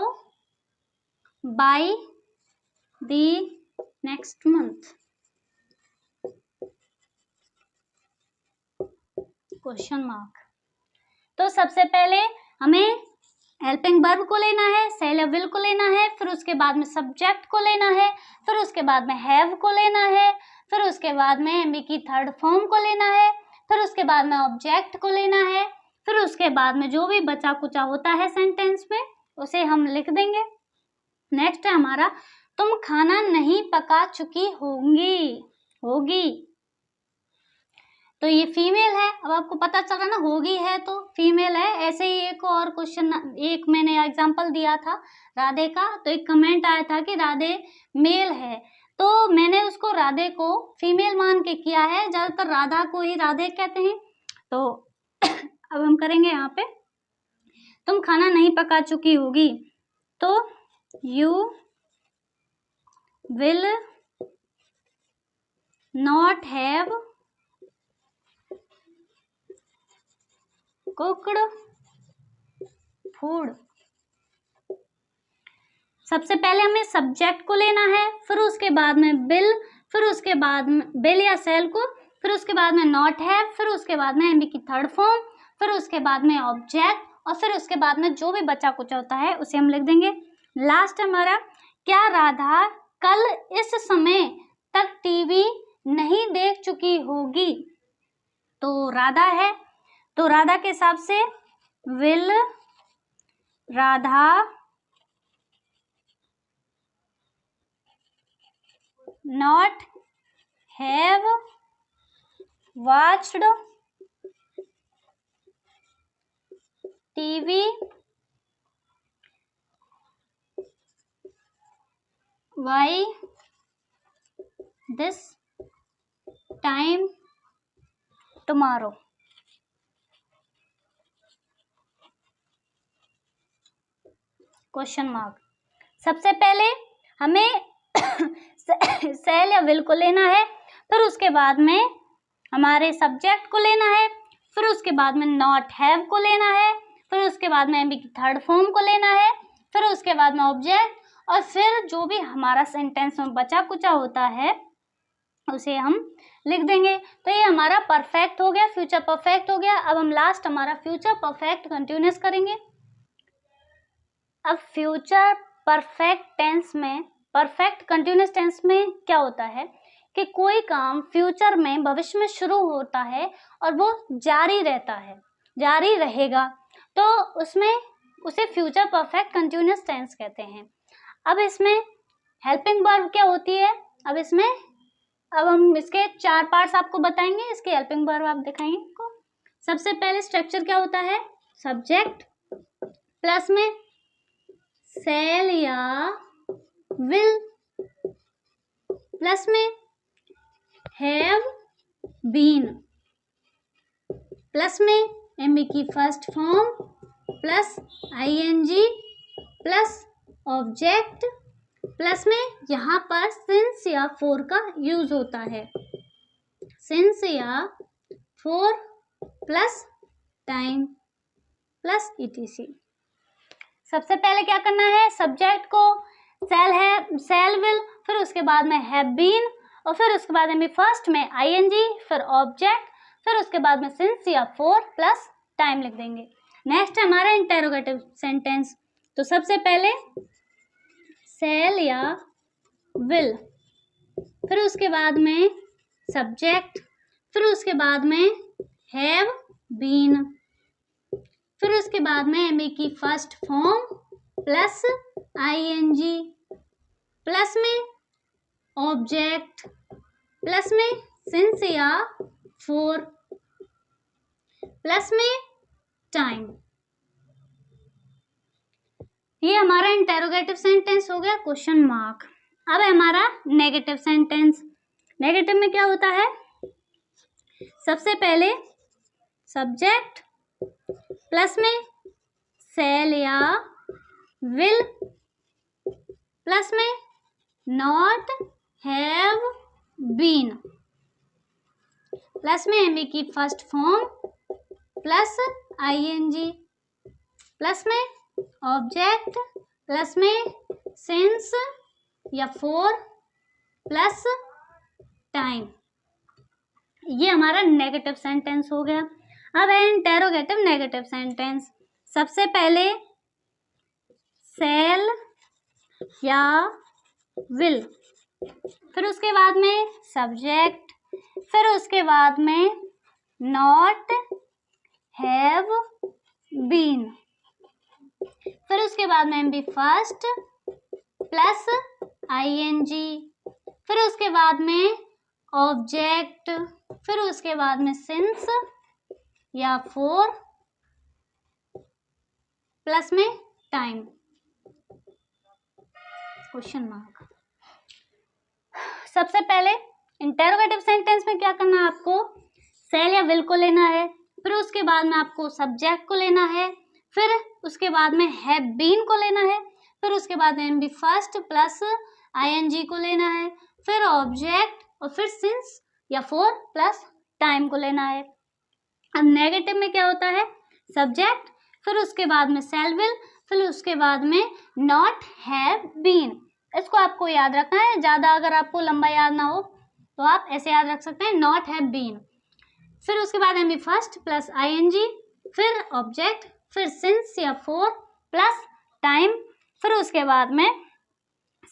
by the next month। Question mark. तो सबसे पहले हमें हेल्पिंग वर्ब को लेना है, शैल विल को लेना है, फिर उसके बाद में सब्जेक्ट को लेना है, फिर उसके बाद में हैव को लेना है, फिर उसके बाद में एम की थर्ड फॉर्म को लेना है, फिर उसके बाद में ऑब्जेक्ट को लेना है, फिर उसके बाद में जो भी बचा कुचा होता है सेंटेंस में उसे हम लिख देंगे। नेक्स्ट है हमारा, तुम खाना नहीं पका चुकी होगी। तो ये फीमेल है। अब आपको पता चल रहा ना, होगी है तो फीमेल है। ऐसे ही एक और क्वेश्चन, एक मैंने एग्जांपल दिया था राधे का, तो एक कमेंट आया था कि राधे मेल है, तो मैंने उसको राधे को फीमेल मान के किया है। ज्यादातर राधा को ही राधे कहते हैं। तो अब हम करेंगे यहाँ पे, तुम खाना नहीं पका चुकी होगी, तो you will not have cooked food. सबसे पहले हमें सब्जेक्ट को लेना है, फिर उसके बाद में विल, फिर उसके बाद में विल या सेल को, फिर उसके बाद में नॉट हैव, फिर उसके बाद में एम की थर्ड फॉर्म, फिर उसके बाद में ऑब्जेक्ट, और फिर उसके बाद में जो भी बचा कुछ होता है उसे हम लिख देंगे। लास्ट हमारा, क्या राधा कल इस समय तक टीवी नहीं देख चुकी होगी, तो राधा है, तो राधा के हिसाब से will Radha not have watched TV by this time tomorrow। Question mark. सबसे पहले हमें सेल या विल को लेना है, फिर उसके बाद में हमारे सब्जेक्ट को लेना है, फिर उसके बाद में नॉट हैव को लेना है, फिर उसके बाद में एमबी की थर्ड फॉर्म को लेना है, फिर उसके बाद में ऑब्जेक्ट, और फिर जो भी हमारा सेंटेंस में बचा कुचा होता है उसे हम लिख देंगे। तो ये हमारा परफेक्ट हो गया, फ्यूचर परफेक्ट हो गया। अब हम लास्ट हमारा फ्यूचर परफेक्ट कंटिन्यूअस करेंगे। अब फ्यूचर परफेक्ट टेंस में, परफेक्ट कंटिन्यूअस टेंस में क्या होता है कि कोई काम फ्यूचर में, भविष्य में शुरू होता है और वो जारी रहता है, जारी रहेगा, तो उसमें उसे फ्यूचर परफेक्ट कंटिन्यूअस टेंस कहते हैं। अब इसमें हेल्पिंग वर्ब क्या होती है, अब हम इसके 4 पार्ट्स आपको बताएंगे, इसके हेल्पिंग वर्ब आप दिखाएंगे आपको। सबसे पहले स्ट्रक्चर क्या होता है, सब्जेक्ट प्लस में सेल या विल, प्लस में हैव बीन, प्लस में एमबी की first form, plus ING, plus object, plus में यहाँ पर सिंस या फॉर का यूज होता है, सिंस या for, plus time, plus etc. सबसे पहले क्या करना है, सब्जेक्ट को सेल है, सेल विल, फिर उसके बाद में हैव बीन, और फिर उसके बाद में फर्स्ट में आईएनजी, फिर ऑब्जेक्ट, फिर उसके बाद में सिंस या फॉर प्लस टाइम लिख देंगे। नेक्स्ट है हमारा इंटेरोगेटिव सेंटेंस। तो सबसे पहले सेल या विल, फिर उसके बाद में सब्जेक्ट, फिर उसके बाद में हैव बीन, फिर उसके बाद में एमबी की first form plus ING, plus में ऑब्जेक्ट, प्लस में सिंस या फॉर, प्लस में टाइम। ये हमारा इंटेरोगेटिव सेंटेंस हो गया क्वेश्चन मार्क। अब है हमारा नेगेटिव सेंटेंस। नेगेटिव में क्या होता है, सबसे पहले सब्जेक्ट प्लस में सेल या विल, प्लस में नॉट हैव बीन, प्लस में एमबी की first form plus ING, plus में ऑब्जेक्ट, प्लस में सिंस या फॉर, प्लस टाइम। ये हमारा नेगेटिव सेंटेंस हो गया। अब है इंटेरोगेटिव नेगेटिव सेंटेंस। सबसे पहले सेल या विल, फिर उसके बाद में सब्जेक्ट, फिर उसके बाद में नॉट हैव बीन, फिर उसके बाद में एमबी फर्स्ट प्लस आईएनजी, फिर उसके बाद में ऑब्जेक्ट, फिर उसके बाद में सिंस या फॉर, प्लस में टाइम, क्वेश्चन मार्क। सबसे पहले इंटेरोगेटिव सेंटेंस में क्या करना है आपको, सेल या विल को लेना है, फिर उसके बाद में आपको सब्जेक्ट को लेना है, फिर उसके बाद में हैव बीन को लेना है, फिर उसके बाद में एमबी फर्स्ट प्लस आईएनजी को लेना है, फिर ऑब्जेक्ट, और फिर सिंस या फॉर प्लस टाइम को लेना है। अब नेगेटिव में क्या होता है, सब्जेक्ट, फिर उसके बाद में सेल विल, फिर उसके बाद में नॉट हैव बीन। इसको आपको याद रखना है, ज़्यादा अगर आपको लंबा याद ना हो तो आप ऐसे याद रख सकते हैं, नॉट हैव बीन, फिर उसके बाद एमबी फर्स्ट प्लस आईएनजी, फिर ऑब्जेक्ट, फिर सिंस या फॉर प्लस टाइम, फिर उसके बाद में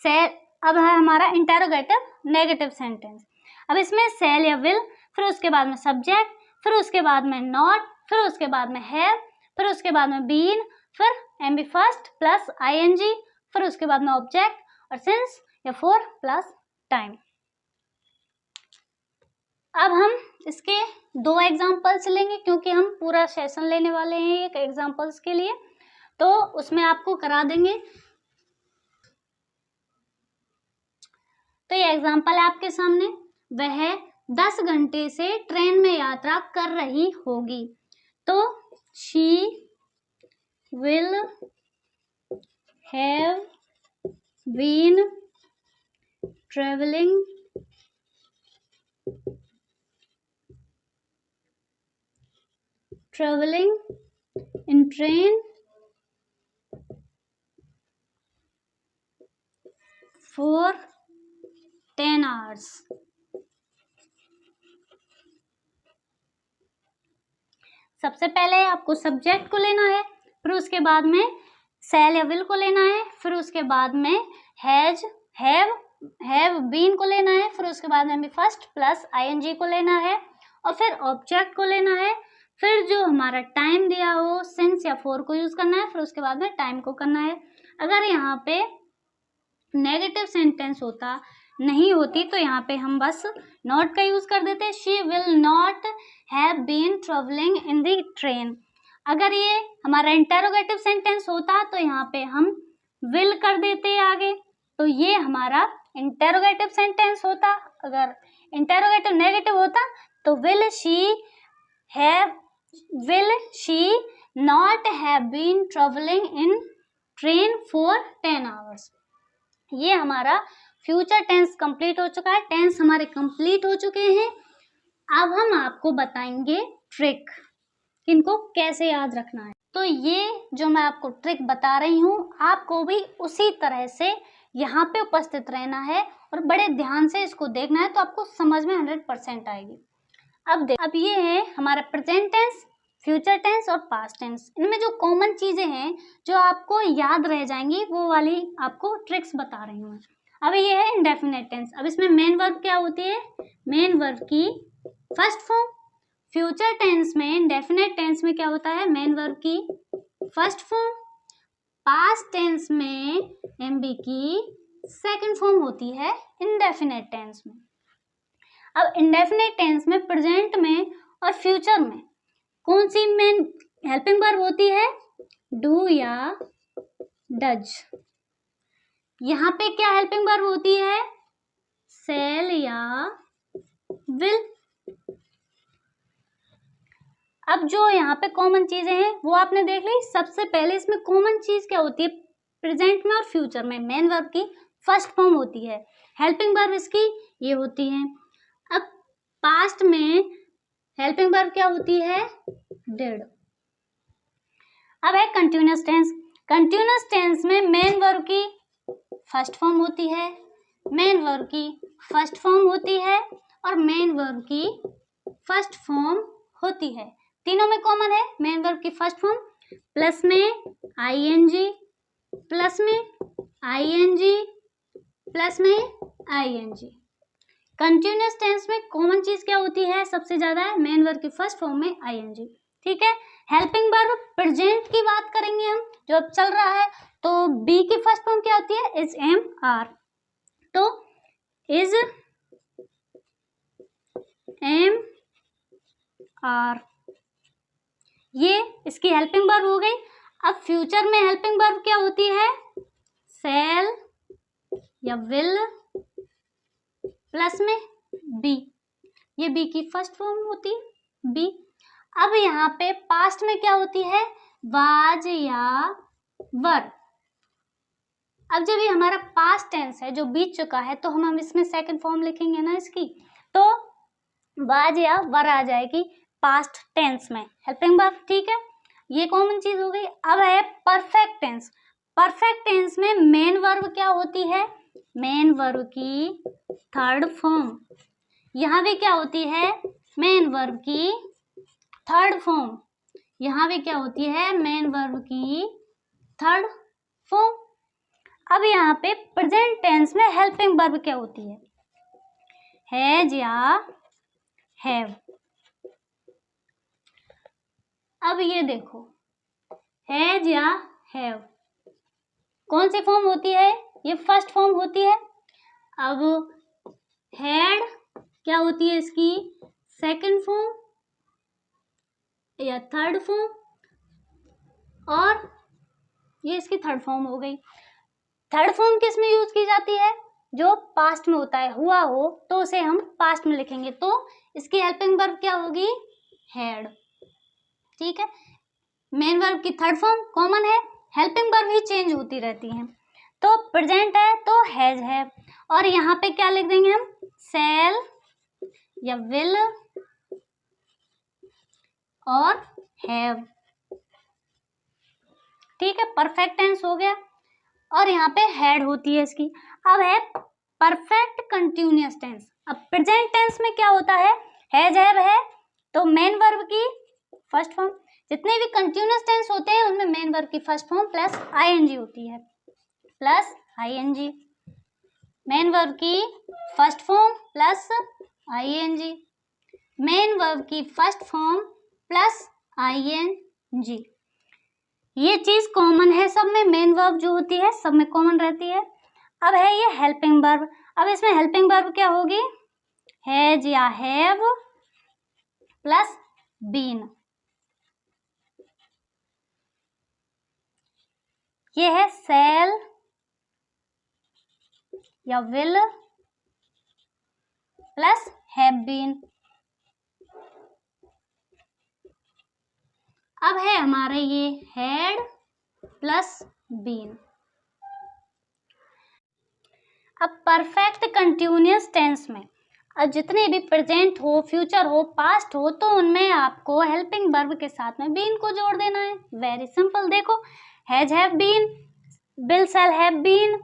सेल। अब है हमारा इंटेरोगेटिव नेगेटिव सेंटेंस। अब इसमें सेल या विल, फिर उसके बाद में सब्जेक्ट, फिर उसके बाद में नॉट, फिर उसके बाद में हैव, फिर उसके बाद में बीन, फिर एमबी फर्स्ट प्लस आईएनजी, फिर उसके बाद में ऑब्जेक्ट और सिंस या फॉर प्लस टाइम। अब हम इसके 2 एग्जाम्पल्स लेंगे, क्योंकि हम पूरा सेशन लेने वाले हैं एक एग्जाम्पल्स के लिए, तो उसमें आपको करा देंगे। तो ये एग्जाम्पल है आपके सामने। वह 10 घंटे से ट्रेन में यात्रा कर रही होगी, तो she will have been traveling in train for 10 hours. सबसे पहले आपको सब्जेक्ट को लेना है, फिर उसके बाद में सेल या विल को लेना है, फिर उसके बाद में हैज, हैव बीन को लेना है, फिर उसके बाद में भी फर्स्ट प्लस आईएनजी को लेना है और फिर ऑब्जेक्ट को लेना है, फिर जो हमारा टाइम दिया हो सिंस या फॉर को यूज करना है, फिर उसके बाद में टाइम को करना है। अगर यहाँ पे नेगेटिव सेंटेंस नहीं होती तो यहाँ पे हम बस नॉट का यूज कर देते, she will not have been travelling in the train. अगर ये हमारा इंटेरोगेटिव सेंटेंस होता तो यहाँ पे हम विल कर देते आगे, तो ये हमारा इंटेरोगेटिव सेंटेंस होता। अगर इंटेरोगेटिव नेगेटिव होता तो will she not have been travelling in train for 10 hours. ये हमारा फ्यूचर टेंस कंप्लीट हो चुका है, टेंस हमारे कंप्लीट हो चुके हैं। अब हम आपको बताएंगे ट्रिक, इनको कैसे याद रखना है। तो ये जो मैं आपको ट्रिक बता रही हूँ, आपको भी उसी तरह से यहाँ पे उपस्थित रहना है और बड़े ध्यान से इसको देखना है, तो आपको समझ में 100% आएगी। अब ये है हमारा प्रेजेंट टेंस, फ्यूचर टेंस और पास्ट टेंस। इनमें जो कॉमन चीजें हैं जो आपको याद रह जाएंगी, वो वाली आपको ट्रिक्स बता रही हूँ। अब ये है इंडेफिनिट टेंस। अब इसमें मेन वर्ब क्या होती है? मेन वर्ब की फर्स्ट फॉर्म। फ्यूचर टेंस में, इंडेफिनिट टेंस में क्या होता है? मेन वर्ब की फर्स्ट फॉर्म। पास्ट टेंस में एमबी की सेकंड फॉर्म होती है इंडेफिनिट टेंस में। अब इंडेफिनिट टेंस में, प्रेजेंट में और फ्यूचर में कौन सी मेन हेल्पिंग वर्ब होती है? डू या डज। यहाँ पे क्या हेल्पिंग वर्ब होती है? सेल या विल। अब जो यहाँ पे कॉमन चीजें हैं वो आपने देख ली। सबसे पहले इसमें कॉमन चीज क्या होती है? प्रेजेंट में और फ्यूचर में मेन वर्ब की फर्स्ट फॉर्म होती है, हेल्पिंग वर्ब इसकी ये होती है। अब पास्ट में हेल्पिंग वर्ब क्या होती है? डिड। अब है कंटिन्यूअस टेंस। कंटिन्यूअस टेंस में मेन वर्ब की फर्स्ट फॉर्म होती है, मेन वर्ब की फर्स्ट फॉर्म होती है और मेन वर्ब की फर्स्ट फॉर्म होती है। तीनों में कॉमन है मेन वर्ब की फर्स्ट फॉर्म, प्लस में आईएनजी, प्लस में आईएनजी, प्लस में आईएनजी। कंटिन्यूअस टेंस में कॉमन चीज क्या होती है? सबसे ज्यादा है मेन वर्ब की फर्स्ट फॉर्म में आईएनजी। ठीक है। हेल्पिंग वर्ब प्रेजेंट की बात करेंगे हम, जो अब चल रहा है, तो बी की फर्स्ट फॉर्म क्या होती है? Is am are. तो इज एम आर, ये इसकी हेल्पिंग वर्ब हो गई। अब फ्यूचर में हेल्पिंग वर्ब क्या होती है? सेल या विल, प्लस में बी, ये बी की फर्स्ट फॉर्म होती है बी। अब यहाँ पे पास्ट में क्या होती है? वाज या वर। अब जब ये हमारा पास्ट टेंस है जो बीत चुका है, तो हम इसमें सेकंड फॉर्म लिखेंगे ना इसकी, तो वाज या वर आ जाएगी पास्ट टेंस में हेल्पिंग वर्ब। ठीक है, ये कॉमन चीज हो गई। अब है परफेक्ट टेंस। परफेक्ट टेंस में मेन वर्ब क्या होती है? मेन वर्ब की थर्ड फॉर्म। यहाँ भी क्या होती है? मेन वर्ब की थर्ड फॉर्म। यहाँ भी क्या होती है? मेन वर्ब की थर्ड फॉर्म। अब यहाँ पे प्रेजेंट टेंस में हेल्पिंग वर्ब क्या होती है? हैज या हैव। अब ये देखो, हैज या हैव कौन सी फॉर्म होती है? ये फर्स्ट फॉर्म होती है। अब हैड क्या होती है इसकी? सेकंड फॉर्म या थर्ड फॉर्म, और ये इसकी थर्ड फॉर्म हो गई। थर्ड फॉर्म किस में यूज की जाती है? जो पास्ट में होता है, हुआ हो तो उसे हम पास्ट में लिखेंगे, तो इसकी हेल्पिंग वर्ब क्या होगी? हैड। ठीक है, मेन वर्ब की थर्ड फॉर्म कॉमन है, हेल्पिंग वर्ब ही चेंज होती रहती है। तो प्रेजेंट है तो हैज है, और यहाँ पे क्या लिख देंगे हम, शैल या विल और हैव। ठीक है, परफेक्ट टेंस हो गया। और यहाँ पे हेड होती है इसकी। अब है परफेक्ट कंटिन्यूअस टेंस। अब प्रेजेंट टेंस में क्या होता है, हैज हैव है तो मेन वर्ब की फर्स्ट फॉर्म, जितने भी कंटिन्यूअस टेंस होते हैं उनमें मेन वर्ब की फर्स्ट फॉर्म प्लस आईएनजी होती है, प्लस आईएनजी, मेन वर्ब की first form plus ING, main verb की फर्स्ट फॉर्म प्लस आईएनजी। ये चीज कॉमन है सब में, मेन वर्ब जो होती है सब में कॉमन रहती है। अब है ये हेल्पिंग वर्ब। अब इसमें हेल्पिंग वर्ब क्या होगी, हैज या हैव प्लस बीन। ये है शैल या विल प्लस हैव बीन। अब है हमारे ये हैड प्लस बीन। अब परफेक्ट कंटिन्यूअस टेंस में अब जितने भी प्रेजेंट हो, फ्यूचर हो, पास्ट हो, तो उनमें आपको हेल्पिंग वर्ब के साथ में बीन को जोड़ देना है। वेरी सिंपल, देखो has have been, will shall have been,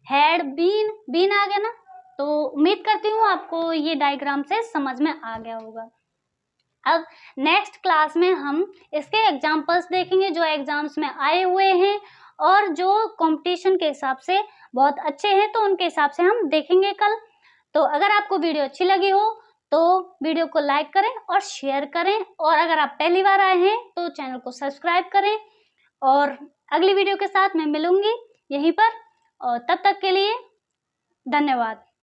had been, been आ गया ना। तो उम्मीद करती हूँ आपको ये डायग्राम से समझ में आ गया होगा। अब नेक्स्ट क्लास में हम इसके एग्जाम्पल्स देखेंगे जो एग्जाम्स में आए हुए हैं और जो कंपटीशन के हिसाब से बहुत अच्छे हैं, तो उनके हिसाब से हम देखेंगे कल। तो अगर आपको वीडियो अच्छी लगी हो तो वीडियो को लाइक करें और शेयर करें, और अगर आप पहली बार आए हैं तो चैनल को सब्सक्राइब करें। और अगली वीडियो के साथ मैं मिलूंगी यहीं पर, और तब तक के लिए धन्यवाद।